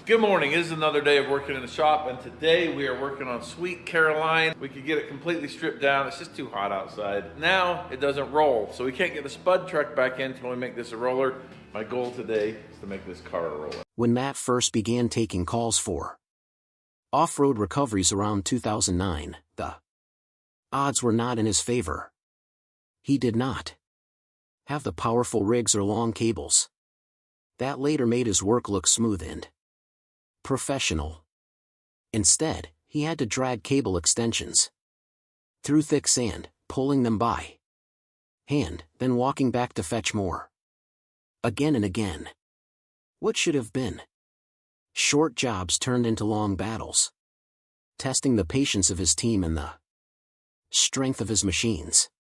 Good morning. It is another day of working in the shop, and today we are working on Sweet Caroline. We could get it completely stripped down. It's just too hot outside. Now it doesn't roll, so we can't get the spud truck back in until we make this a roller. My goal today is to make this car a roller. When Matt first began taking calls for off-road recoveries around 2009, the odds were not in his favor. He did not have the powerful rigs or long cables that later made his work look smooth and professional. Instead, he had to drag cable extensions through thick sand, pulling them by hand, then walking back to fetch more. Again and again. What should have been short jobs turned into long battles, testing the patience of his team and the strength of his machines.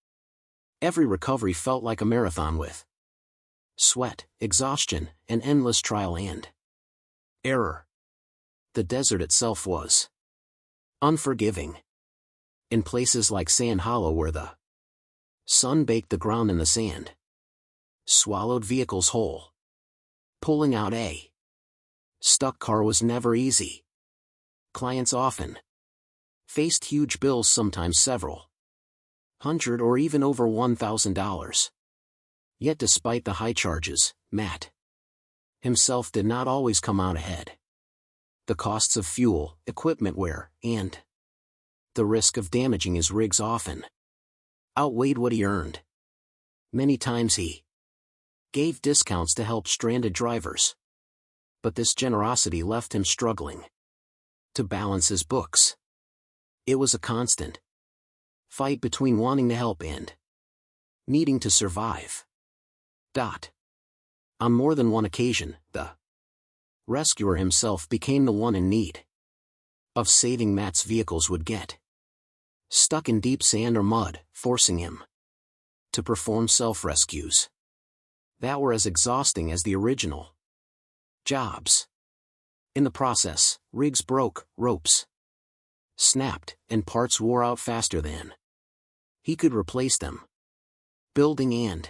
Every recovery felt like a marathon with sweat, exhaustion, and endless trial and error. The desert itself was unforgiving. In places like Sand Hollow, where the sun baked the ground and the sand swallowed vehicles whole, pulling out a stuck car was never easy. Clients often faced huge bills, sometimes several hundred or even over $1,000. Yet despite the high charges, Matt himself did not always come out ahead. The costs of fuel, equipment wear, and the risk of damaging his rigs often outweighed what he earned. Many times he gave discounts to help stranded drivers, but this generosity left him struggling to balance his books. It was a constant fight between wanting to help and needing to survive. On more than one occasion, the rescuer himself became the one in need of saving. Matt's vehicles would get stuck in deep sand or mud, forcing him to perform self-rescues that were as exhausting as the original jobs. In the process, rigs broke, ropes snapped, and parts wore out faster than he could replace them. Building and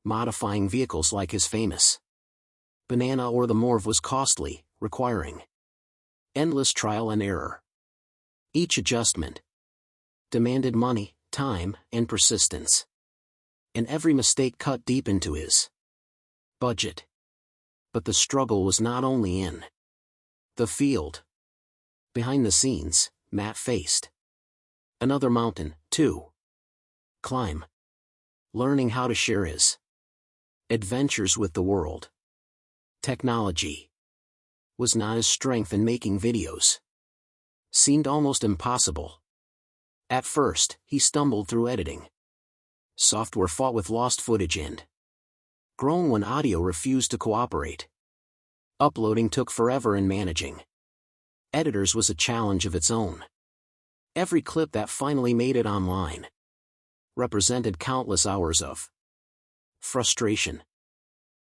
modifying vehicles like his famous Banana or the Morve was costly, requiring endless trial and error. Each adjustment demanded money, time, and persistence, and every mistake cut deep into his budget. But the struggle was not only in the field. Behind the scenes, Matt faced another mountain, to climb, learning how to share his adventures with the world. Technology was not his strength, and making videos seemed almost impossible. At first, he stumbled through editing software, fought with lost footage, and groaned when audio refused to cooperate. Uploading took forever, and managing editors was a challenge of its own. Every clip that finally made it online represented countless hours of frustration.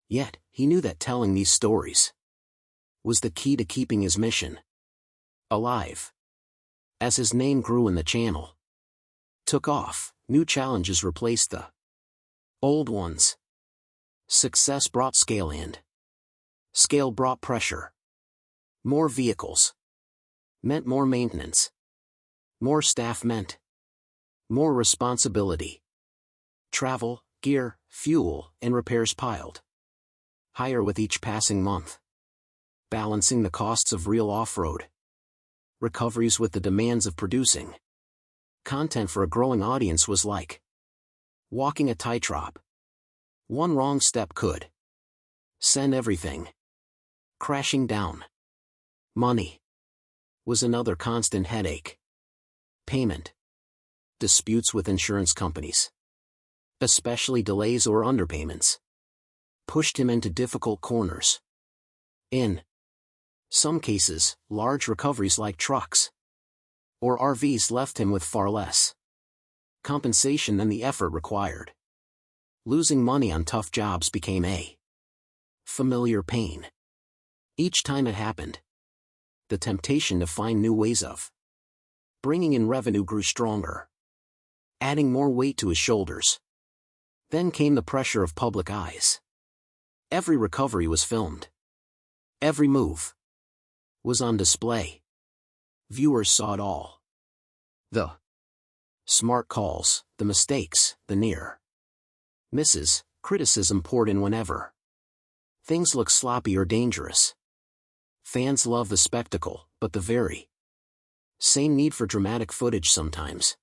Yet, he knew that telling these stories was the key to keeping his mission alive. As his name grew and the channel took off, new challenges replaced the old ones. Success brought scale, and scale brought pressure. More vehicles meant more maintenance. More staff meant more responsibility. Travel, gear, fuel, and repairs piled higher with each passing month. Balancing the costs of real off-road recoveries with the demands of producing content for a growing audience was like walking a tightrope. One wrong step could send everything crashing down. Money was another constant headache. Payment disputes with insurance companies, especially delays or underpayments, pushed him into difficult corners. In some cases, large recoveries like trucks or RVs left him with far less compensation than the effort required. Losing money on tough jobs became a familiar pain. Each time it happened, the temptation to find new ways of bringing in revenue grew stronger, adding more weight to his shoulders. Then came the pressure of public eyes. Every recovery was filmed. Every move was on display. Viewers saw it all. The smart calls, the mistakes, the near misses, criticism poured in whenever things look sloppy or dangerous. Fans love the spectacle, but the very same need for dramatic footage sometimes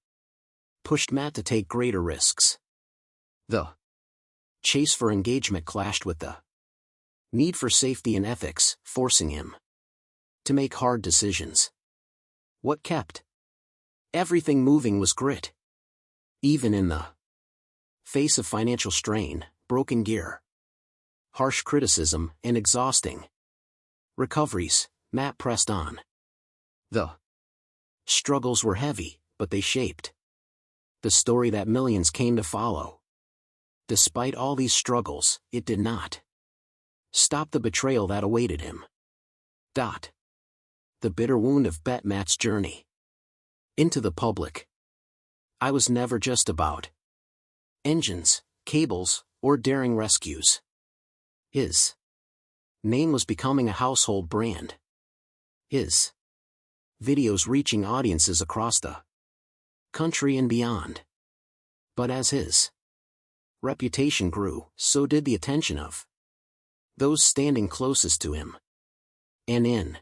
pushed Matt to take greater risks. The chase for engagement clashed with the need for safety and ethics, forcing him to make hard decisions. What kept everything moving was grit. Even in the face of financial strain, broken gear, harsh criticism, and exhausting recoveries, Matt pressed on. The struggles were heavy, but they shaped the story that millions came to follow. Despite all these struggles, it did not stop the betrayal that awaited him. The bitter wound of Matt's journey into the public. I was never just about engines, cables, or daring rescues. His name was becoming a household brand. His videos reaching audiences across the country and beyond. But as his reputation grew, so did the attention of those standing closest to him. And in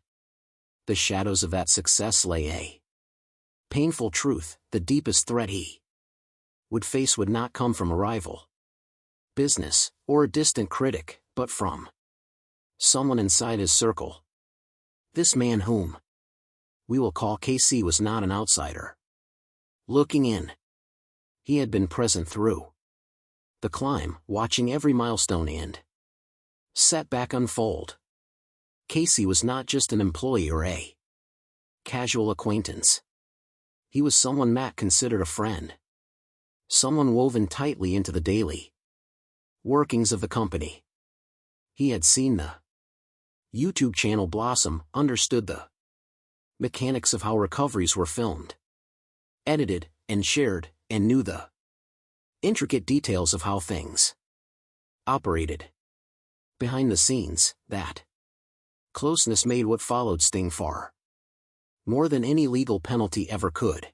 the shadows of that success lay a painful truth: the deepest threat he would face would not come from a rival business or a distant critic, but from someone inside his circle. This man, whom we will call KC, was not an outsider looking in. He had been present through the climb, watching every milestone and setback unfold. KC was not just an employee or a casual acquaintance. He was someone Matt considered a friend. Someone woven tightly into the daily workings of the company. He had seen the YouTube channel blossom, understood the mechanics of how recoveries were filmed, edited, and shared, and knew the intricate details of how things operated behind the scenes. That closeness made what followed sting far more than any legal penalty ever could.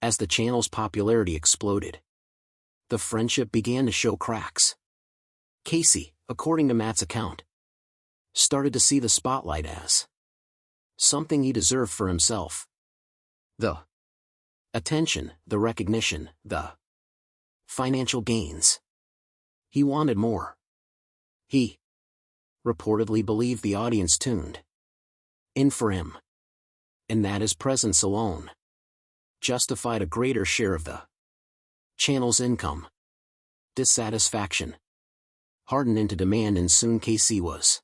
As the channel's popularity exploded, the friendship began to show cracks. Casey, according to Matt's account, started to see the spotlight as something he deserved for himself. The attention, the recognition, the financial gains. He wanted more. He reportedly believed the audience tuned in for him, and that his presence alone justified a greater share of the channel's income. Dissatisfaction hardened into demand, and soon KC was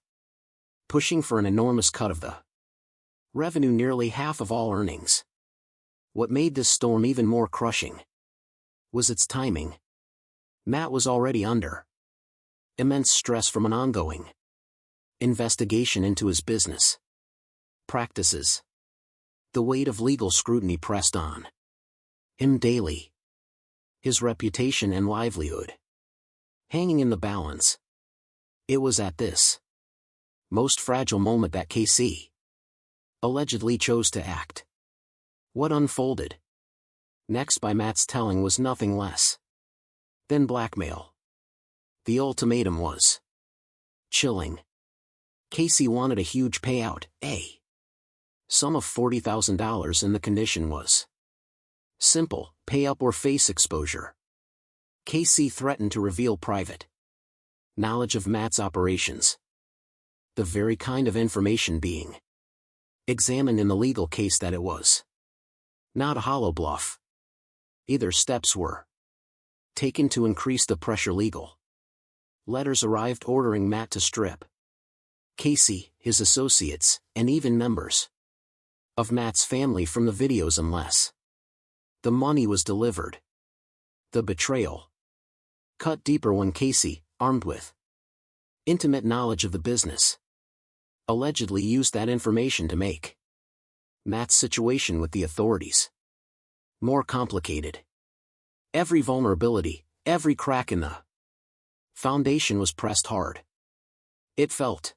pushing for an enormous cut of the revenue, nearly half of all earnings. What made this storm even more crushing was its timing. Matt was already under immense stress from an ongoing investigation into his business practices. The weight of legal scrutiny pressed on him daily, his reputation and livelihood hanging in the balance. It was at this most fragile moment that KC allegedly chose to act. What unfolded next, by Matt's telling, was nothing less than blackmail. The ultimatum was chilling. KC wanted a huge payout, a sum of $40,000, and the condition was simple: pay up or face exposure. KC threatened to reveal private knowledge of Matt's operations, the very kind of information being examined in the legal case that it was not a hollow bluff. Either steps were taken to increase the pressure. Legal letters arrived ordering Matt to strip KC, his associates, and even members of Matt's family from the videos unless the money was delivered. The betrayal cut deeper when KC, armed with intimate knowledge of the business, allegedly used that information to make Matt's situation with the authorities more complicated. Every vulnerability, every crack in the foundation was pressed hard. It felt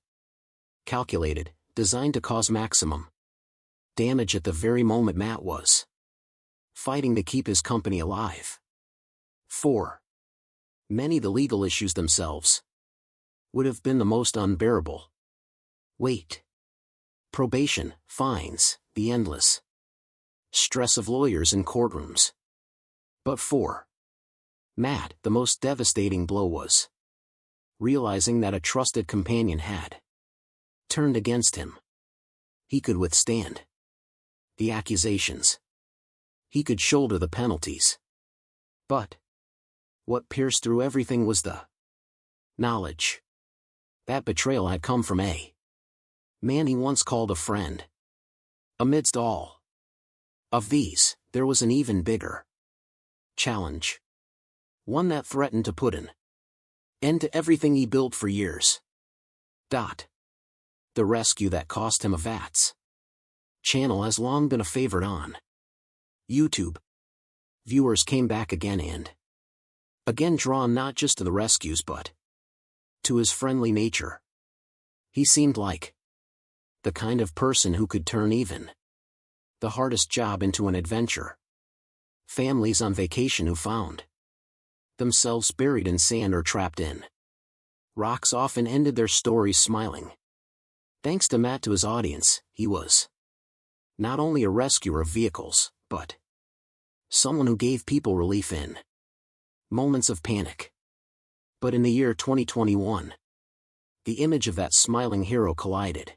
calculated, designed to cause maximum damage at the very moment Matt was fighting to keep his company alive. 4. Many the legal issues themselves would have been the most unbearable. Wait. Probation, fines, the endless stress of lawyers in courtrooms. But for Matt, the most devastating blow was realizing that a trusted companion had turned against him. He could withstand the accusations. He could shoulder the penalties. But what pierced through everything was the knowledge that betrayal had come from a man he once called a friend. Amidst all of these, there was an even bigger challenge. One that threatened to put an end to everything he built for years. The rescue that cost him a VATS channel has long been a favorite on YouTube. Viewers came back again and again, drawn not just to the rescues but to his friendly nature. He seemed like the kind of person who could turn even the hardest job into an adventure. Families on vacation who found themselves buried in sand or trapped in rocks often ended their stories smiling. Thanks to Matt, to his audience, he was not only a rescuer of vehicles, but someone who gave people relief in moments of panic. But in the year 2021, the image of that smiling hero collided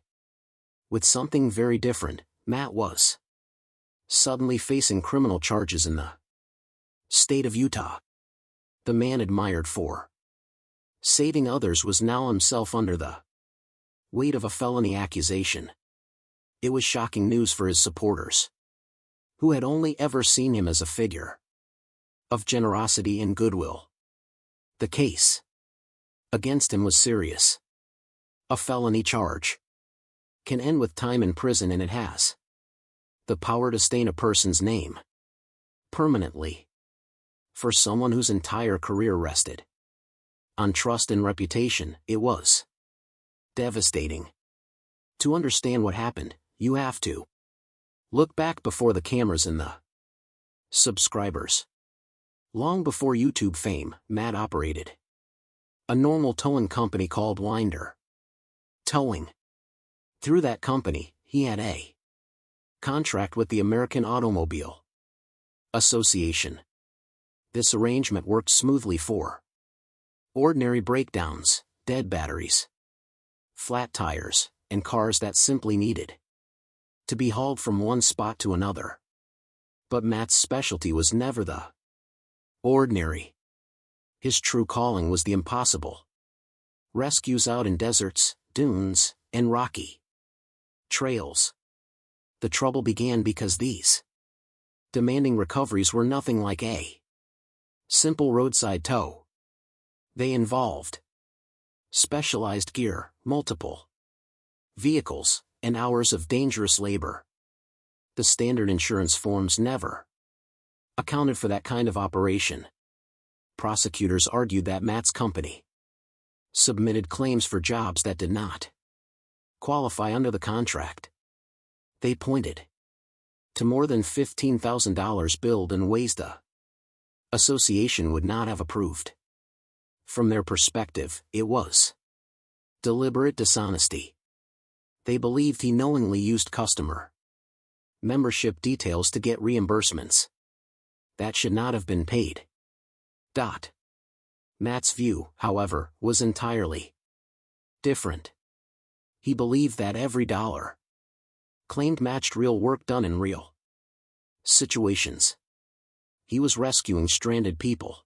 with something very different. Matt was suddenly facing criminal charges in the state of Utah. The man admired for saving others was now himself under the weight of a felony accusation. It was shocking news for his supporters, who had only ever seen him as a figure of generosity and goodwill. The case against him was serious. A felony charge can end with time in prison, and it has the power to stain a person's name permanently. For someone whose entire career rested on trust and reputation, it was devastating. To understand what happened, you have to look back before the cameras and the subscribers. Long before YouTube fame, Matt operated a normal towing company called Winder Towing. Through that company, he had a contract with the American Automobile Association. This arrangement worked smoothly for ordinary breakdowns, dead batteries, flat tires, and cars that simply needed to be hauled from one spot to another. But Matt's specialty was never the ordinary. His true calling was the impossible. Rescues out in deserts, dunes, and rocky trails. The trouble began because these demanding recoveries were nothing like a simple roadside tow. They involved specialized gear, multiple vehicles, and hours of dangerous labor. The standard insurance forms never accounted for that kind of operation. Prosecutors argued that Matt's company submitted claims for jobs that did not qualify under the contract. They pointed to more than $15,000 billed in ways the association would not have approved. From their perspective, it was deliberate dishonesty. They believed he knowingly used customer membership details to get reimbursements that should not have been paid. Matt's view, however, was entirely different. He believed that every dollar claimed matched real work done in real situations. He was rescuing stranded people,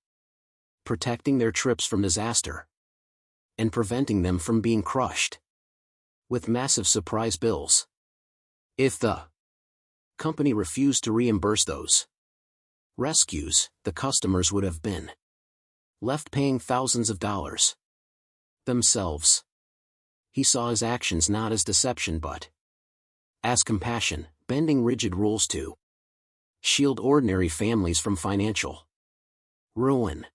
protecting their trips from disaster, and preventing them from being crushed with massive surprise bills. If the company refused to reimburse those rescues, the customers would have been left paying thousands of dollars themselves. He saw his actions not as deception but as compassion, bending rigid rules to shield ordinary families from financial ruin.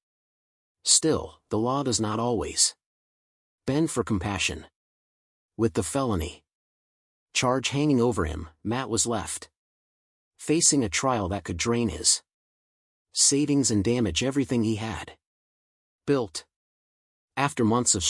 Still, the law does not always bend for compassion. With the felony charge hanging over him, Matt was left facing a trial that could drain his savings and damage everything he had built. After months of